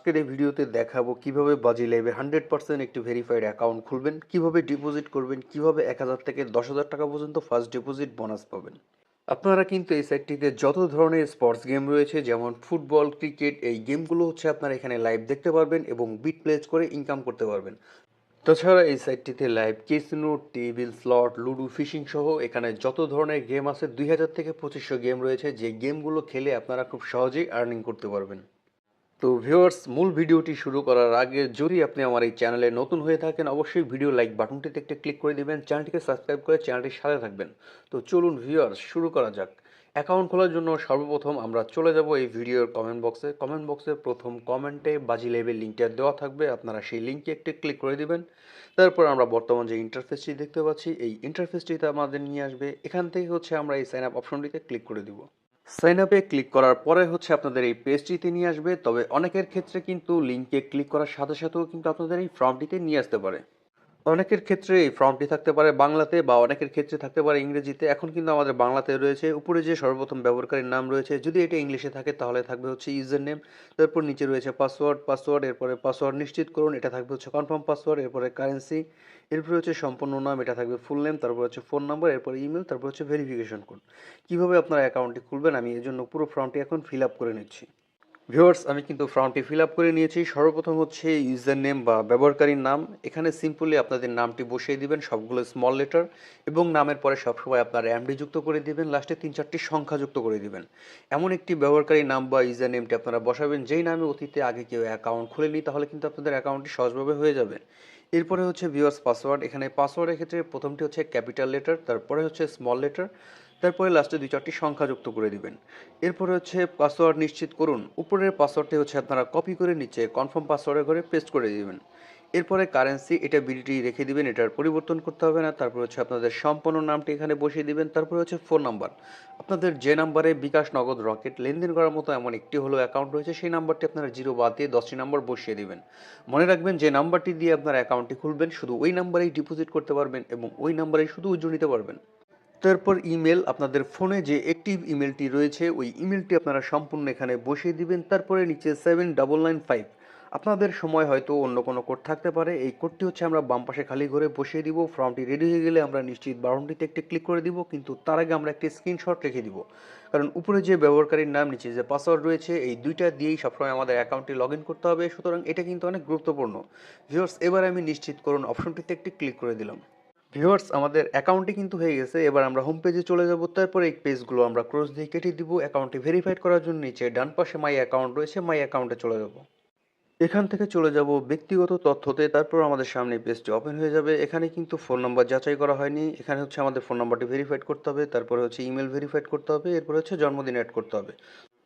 আজকের এই ভিডিওতে দেখাবো কিভাবে বাজি লাইভে 100% একটি ভেরিফাইড অ্যাকাউন্ট খুলবেন, কিভাবে ডিপোজিট করবেন, কিভাবে 1000 থেকে 10,000 টাকা পর্যন্ত ফার্স্ট ডিপোজিট বোনাস পাবেন। আপনারা কিন্তু এই সাইটটিতে যত ধরনের স্পোর্টস গেম রয়েছে যেমন ফুটবল, ক্রিকেট, এই গেমগুলো হচ্ছে আপনারা এখানে লাইভ দেখতে পারবেন এবং বিট প্লেস করে ইনকাম করতে পারবেন। তাছাড়া এই সাইটটিতে live casino, table, slot, ludo, fishing সহ এখানে যত ধরনের গেম আছে 2000 থেকে 2500 গেম রয়েছে, যে গেমগুলো খেলে আপনারা খুব সহজেই আর্নিং করতে পারবেন। তো ভিউয়ার্স, মূল ভিডিওটি শুরু করার আগে যদি আপনি আমার এই চ্যানেলে নতুন হয়ে থাকেন অবশ্যই ভিডিও লাইক বাটনটিতে একটা ক্লিক করে দিবেন, চ্যানেলটিকে সাবস্ক্রাইব করে চ্যানেলটির সাথে থাকবেন। তো চলুন ভিউয়ার্স, শুরু করা যাক। অ্যাকাউন্ট খোলার জন্য সর্বপ্রথম আমরা চলে যাব এই ভিডিওর কমেন্ট বক্সে প্রথম কমেন্টে বাজি লাইভের লিঙ্কটা দেওয়া থাকবে, আপনারা সেই লিঙ্কে একটি ক্লিক করে দিবেন। তারপর আমরা বর্তমান যে ইন্টারফেসটি দেখতে পাচ্ছি এই ইন্টারফেসটিতে আমাদের নিয়ে আসবে, এখান থেকে হচ্ছে আমরা এই সাইন আপ অপশনটিতে ক্লিক করে দিব। সাইন আপে ক্লিক করার পরে হচ্ছে আপনাদের এই পেজটিতে নিয়ে আসবে, তবে অনেকের ক্ষেত্রে কিন্তু লিঙ্কে ক্লিক করার সাথে সাথেও কিন্তু আপনাদের এই ফর্মটিতে নিয়ে আসতে পারে। অনেকের ক্ষেত্রে এই ফর্মটি থাকতে পারে বাংলাতে বা অনেকের ক্ষেত্রে থাকতে পারে ইংরেজিতে। এখন কিন্তু আমাদের বাংলাতে রয়েছে। উপরে যে সর্বপ্রথম ব্যবহারকারীর নাম রয়েছে, যদি এটা ইংলিশে থাকে তাহলে থাকবে হচ্ছে ইউজার নেম, তারপর নিচে রয়েছে পাসওয়ার্ড, এরপরে পাসওয়ার্ড নিশ্চিত করুন, এটা থাকবে হচ্ছে কনফার্ম পাসওয়ার্ড, এরপরে কারেন্সি, এরপরে হচ্ছে সম্পূর্ণ নাম, এটা থাকবে ফুল নেম, তারপর হচ্ছে ফোন নাম্বার, এরপরে ইমেল, তারপর হচ্ছে ভেরিফিকেশন কোড। কীভাবে আপনার অ্যাকাউন্টটি খুলবেন আমি এর জন্য পুরো ফর্মটি এখন ফিল আপ করে নিচ্ছি। ভিউয়ার্স, আমি কিন্তু ফর্মটি ফিল আপ করে নিয়েছি। সর্বপ্রথম হচ্ছে ইউজার নেম বা ব্যবহারকারীর নাম, এখানে সিম্পলি আপনাদের নামটি বসিয়ে দিবেন সবগুলো স্মল লেটার, এবং নামের পরে সবসময় আপনার এমডি যুক্ত করে দিবেন, লাস্টে 3-4টি সংখ্যা যুক্ত করে দিবেন। এমন একটি ব্যবহারকারীর নাম বা ইউজার নেমটি আপনারা বসাবেন যেই নামে অতীতে আগে কেউ অ্যাকাউন্ট খুলেনি, তাহলে কিন্তু আপনাদের অ্যাকাউন্টটি সহজভাবে হয়ে যাবে। এরপরে হচ্ছে ভিউয়ার্স পাসওয়ার্ড, এখানে পাসওয়ার্ডের ক্ষেত্রে প্রথমটি হচ্ছে ক্যাপিটাল লেটার, তারপরে হচ্ছে স্মল লেটার, তারপরে লাস্টে 2-4টি সংখ্যা যুক্ত করে দিবেন। এরপরে হচ্ছে পাসওয়ার্ড নিশ্চিত করুন, উপরের পাসওয়ার্ডটি হচ্ছে আপনারা কপি করে নিচে কনফার্ম পাসওয়ার্ডের ঘরে পেস্ট করে দিবেন। এরপরে কারেন্সি, এটা বিডিটি রেখে দিবেন, এটার পরিবর্তন করতে হবে না। তারপর হচ্ছে আপনাদের সম্পূর্ণ নামটি এখানে বসিয়ে দিবেন। তারপরে হচ্ছে ফোন নাম্বার, আপনাদের যে নাম্বারে বিকাশ, নগদ, রকেট লেনদেন করার মতো এমন একটি হলো অ্যাকাউন্ট রয়েছে, সেই নাম্বারটি আপনারা জিরো বাদ দিয়ে 10টি নাম্বার বসিয়ে দিবেন। মনে রাখবেন যে নাম্বারটি দিয়ে আপনার অ্যাকাউন্টটি খুলবেন শুধু ওই নাম্বারেই ডিপোজিট করতে পারবেন এবং ওই নাম্বারেই শুধু উইথড্র নিতে পারবেন। তারপর ইমেল, আপনাদের ফোনে যে অ্যাক্টিভ ইমেলটি রয়েছে ওই ইমেলটি আপনারা সম্পূর্ণ এখানে বসিয়ে দিবেন। তারপরে নিচে 7995, আপনাদের সময় হয়তো অন্য কোনো কোড থাকতে পারে, এই কোডটি হচ্ছে আমরা বাম পাশে খালি ঘরে বসিয়ে দিব। ফর্মটি রেডি হয়ে গেলে আমরা নিশ্চিত বাটনটিতে একটি ক্লিক করে দিব, কিন্তু তার আগে আমরা একটি স্ক্রিনশট রেখে দিব, কারণ উপরে যে ব্যবহারকারীর নাম নিচে যে পাসওয়ার্ড রয়েছে এই দুইটা দিয়েই সবসময় আমাদের অ্যাকাউন্টটি লগ ইন করতে হবে, সুতরাং এটা কিন্তু অনেক গুরুত্বপূর্ণ। ভিউয়ার্স, এবার আমি নিশ্চিত করুন অপশনটিতে একটি ক্লিক করে দিলাম। ভিউয়ার্স, আমাদের অ্যাকাউন্টটি কিন্তু হয়ে গেছে। এবার আমরা হোম পেজে চলে যাব, তারপরে এই পেজগুলো আমরা ক্রস দিয়ে কেটে দিব। অ্যাকাউন্টটি ভেরিফাইড করার জন্য নিচে ডান পাশে মাই অ্যাকাউন্ট রয়েছে, মাই অ্যাকাউন্টে চলে যাব। এখান থেকে চলে যাব ব্যক্তিগত তথ্যতে, তারপর আমাদের সামনে পেজটি ওপেন হয়ে যাবে। এখানে কিন্তু ফোন নাম্বার যাচাই করা হয়নি, এখানে হচ্ছে আমাদের ফোন নাম্বারটি ভেরিফাইড করতে হবে, তারপরে হচ্ছে ইমেল ভেরিফাইড করতে হবে, এরপর হচ্ছে জন্মদিন অ্যাড করতে হবে।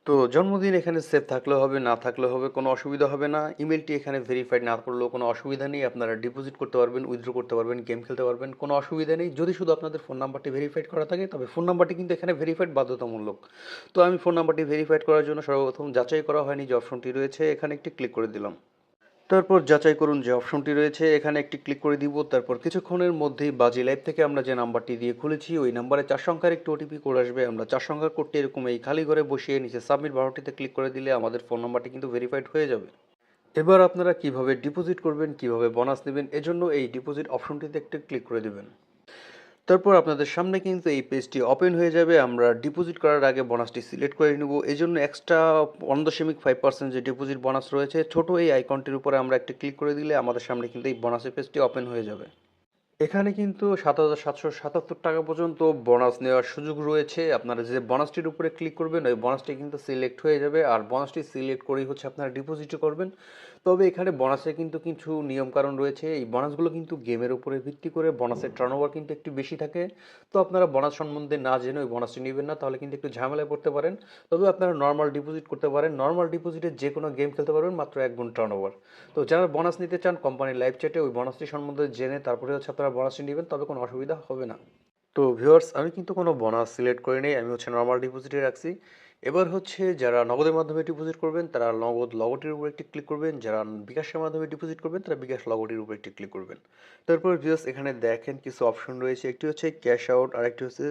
তো জন্মদিন এখানে সেভ থাকলেও হবে, না থাকলেও হবে, কোনো অসুবিধা হবে না। ইমেলটি এখানে ভেরিফাইড না করলেও কোনো অসুবিধা নেই, আপনারা ডিপোজিট করতে পারবেন, উইথড্র করতে পারবেন, গেম খেলতে পারবেন, কোনো অসুবিধা নেই। যদি শুধু আপনাদের ফোন নাম্বারটি ভেরিফাইড করা থাকে, তবে ফোন নাম্বারটি কিন্তু এখানে ভেরিফাইড বাধ্যতামূলক। তো আমি ফোন নাম্বারটি ভেরিফাইড করার জন্য সর্বপ্রথম যাচাই করা হয়নি যে অপশনটি রয়েছে এখানে একটি ক্লিক করে দিলাম। তারপর যাচাই করুন যে অপশনটি রয়েছে এখানে একটি ক্লিক করে দিব। তারপর কিছুক্ষণের মধ্যেই বাজি লাইভ থেকে আমরা যে নাম্বারটি দিয়ে খুলেছি ওই নাম্বারে 4 সংখ্যার একটি ওটিপি কোড আসবে, আমরা 4 সংখ্যার কোডটি এরকম এই খালি ঘরে বসিয়ে নিচে সাবমিট বাটনটিতে ক্লিক করে দিলে আমাদের ফোন নাম্বারটি কিন্তু ভেরিফাইড হয়ে যাবে। এবার আপনারা কিভাবে ডিপোজিট করবেন, কিভাবে বোনাস নেবেন, এজন্য এই ডিপোজিট অপশনটিতে একটি ক্লিক করে দিবেন। তারপর আপনাদের সামনে কিন্তু এই পেজটি ওপেন হয়ে যাবে। আমরা ডিপোজিট করার আগে বোনাসটি সিলেক্ট করে নেব, এজন্য এক্সট্রা 1.5% যে ডিপোজিট বোনাস রয়েছে ছোট এই আইকনটির উপরে আমরা একটা ক্লিক করে দিলে আমাদের সামনে কিন্তু এই বোনাসের পেজটি ওপেন হয়ে যাবে। এখানে কিন্তু 7,777 টাকা পর্যন্ত বোনাস নেওয়ার সুযোগ রয়েছে। আপনারা যে বোনাসটির উপরে ক্লিক করবেন ওই বোনাসটি কিন্তু সিলেক্ট হয়ে যাবে, আর বোনাসটি সিলেক্ট করেই হচ্ছে আপনারা ডিপোজিটও করবেন। তবে এখানে বোনাসে কিন্তু কিছু নিয়মকানুন রয়েছে, এই বোনাসগুলো কিন্তু গেমের উপরে ভিত্তি করে বোনাসের টার্নওভার কিন্তু একটু বেশি থাকে। তো আপনারা বোনাস সম্বন্ধে না জেনে ওই বোনাসটি নেবেন না, তাহলে কিন্তু একটু ঝামেলায় পড়তে পারেন। তবে আপনারা নর্মাল ডিপোজিট করতে পারেন, নর্মাল ডিপোজিটে যে কোনো গেম খেলতে পারবেন মাত্র 1 গুণ টার্নওভার। তো যারা বোনাস নিতে চান কোম্পানির লাইভ চ্যাটে ওই বোনাসটি সম্বন্ধে জেনে তারপরে হচ্ছে আপনারা বোনাসটি নেবেন, তবে কোনো অসুবিধা হবে না। তো ভিউয়ার্স, আমি কিন্তু কোনো বোনাস সিলেক্ট করে নেই, আমি হচ্ছে নর্মাল ডিপোজিটে রাখছি। এবার হচ্ছে যারা নগদের মাধ্যমে ডিপোজিট করবেন তারা নগদ লগোটির উপর একটি ক্লিক করবেন, যারা বিকাশের মাধ্যমে ডিপোজিট করবেন তারা বিকাশ লগোটির উপর একটি ক্লিক করবেন। তারপর ভিউয়ার্স, এখানে দেখেন কিছু অপশন রয়েছে, একটি হচ্ছে ক্যাশ আউট আর একটি হচ্ছে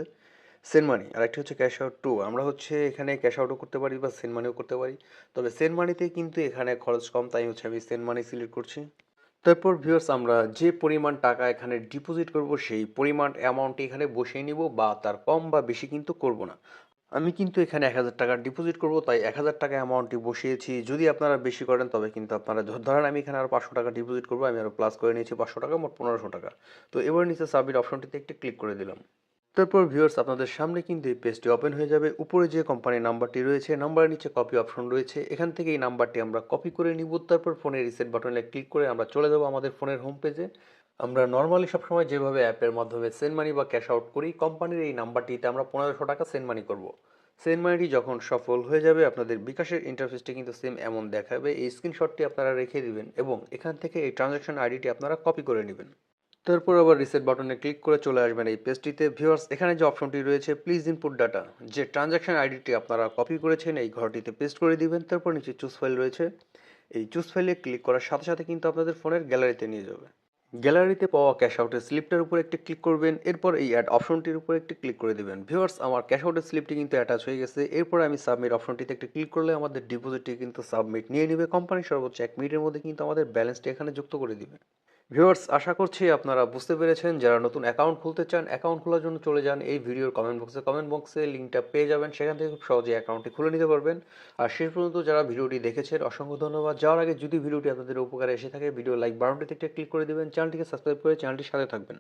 সেন্ড মানি আর একটি হচ্ছে ক্যাশ আউট টু। আমরা হচ্ছে এখানে ক্যাশ আউটও করতে পারি বা সেন্ড মানিও করতে পারি, তবে সেন্ড মানিতে কিন্তু এখানে খরচ কম, তাই হচ্ছে আমি সেন্ড মানি সিলেক্ট করছি। তারপর ভিউয়ার্স আমরা যে পরিমাণ টাকা এখানে ডিপোজিট করব সেই পরিমাণ অ্যামাউন্ট এখানে বসিয়ে নিব, বা তার কম বা বেশি কিন্তু করব না। আমি কিন্তু এখানে ১,০০০ টাকা ডিপোজিট করব, তাই ১,০০০ টাকা অ্যামাউন্টটি বসিয়েছি। যদি আপনারা বেশি করেন তবে কিন্তু আপনারা ধরেন আমি এখানে আরও ৫০০ টাকা ডিপোজিট করবো, আমি আরও প্লাস করে নিয়েছি ৫০০ টাকা, মোট ১৫০০ টাকা। তো এবার নিচে সাবমিট অপশনটিতে একটি ক্লিক করে দিলাম। তারপর ভিউয়ার্স আপনাদের সামনে কিন্তু এই পেজটি ওপেন হয়ে যাবে। উপরে যে কোম্পানির নাম্বারটি রয়েছে, নাম্বারের নিচে কপি অপশন রয়েছে, এখান থেকে এই নাম্বারটি আমরা কপি করে নিব। তারপর ফোনের রিসেট বাটনে ক্লিক করে আমরা চলে যাব আমাদের ফোনের হোম পেজে। আমরা নর্মালি সবসময় যেভাবে অ্যাপের মাধ্যমে সেন্ড মানি বা ক্যাশ আউট করি, কোম্পানির এই নাম্বারটিতে আমরা ১৫০০ টাকা সেন্ড মানি করব। সেন্ড মানিটি যখন সফল হয়ে যাবে আপনাদের বিকাশের ইন্টারফেসটি কিন্তু সেম এমন দেখাবে। এই স্ক্রিনশটটি আপনারা রেখে দিবেন এবং এখান থেকে এই ট্রানজ্যাকশন আইডিটি আপনারা কপি করে নেবেন। তারপর আবার রিসেট বাটনে ক্লিক করে চলে আসবেন এই পেজটিতে। ভিউয়ার্স এখানে যে অপশনটি রয়েছে প্লিজ ইনপুট ডাটা, যে ট্রানজ্যাকশন আইডিটি আপনারা কপি করেছেন এই ঘরটিতে পেস্ট করে দিবেন। তারপর নিচে চুজ ফাইল রয়েছে, এই চুজ ফাইলে ক্লিক করার সাথে সাথে কিন্তু আপনাদের ফোনের গ্যালারিতে নিয়ে যাবে। গ্যালারিতে পাওয়া ক্যাশ আউটের স্লিপটার উপর একটি ক্লিক করবেন, এরপর এই অ্যাড অপশনটির উপর একটি ক্লিক করে দিবেন। ভিউয়ার্স আমার ক্যাশ আউটের স্লিপটি কিন্তু অ্যাটাচ হয়ে গেছে। এরপর আমি সাবমিট অপশনটিতে একটি ক্লিক করলে আমাদের ডিপোজিটটি কিন্তু সাবমিট নিয়ে নেবে। কোম্পানি সর্বোচ্চ ১ মিনিটের মধ্যে কিন্তু আমাদের ব্যালেন্সটি এখানে যুক্ত করে দিবে। ভিউয়ার্স আশা করছি আপনারা বুঝতে পেরেছেন। যারা নতুন অ্যাকাউন্ট খুলতে চান, অ্যাকাউন্ট খোলার জন্য চলে যান এই ভিডিওর কমেন্ট বক্সে লিঙ্কটা পেয়ে যাবেন, সেখান থেকে খুব সহজে অ্যাকাউন্টটি খুলে নিতে পারবেন। আর শেষ পর্যন্ত যারা ভিডিওটি দেখেছেন অসংখ্য ধন্যবাদ। যাওয়ার আগে যদি ভিডিওটি আপনাদের উপকারে এসে থাকে, ভিডিও লাইক বাটনটিতে একটা ক্লিক করে দিবেন, চ্যানেলটিকে সাবস্ক্রাইব করে চ্যানেলটির সাথে থাকবেন।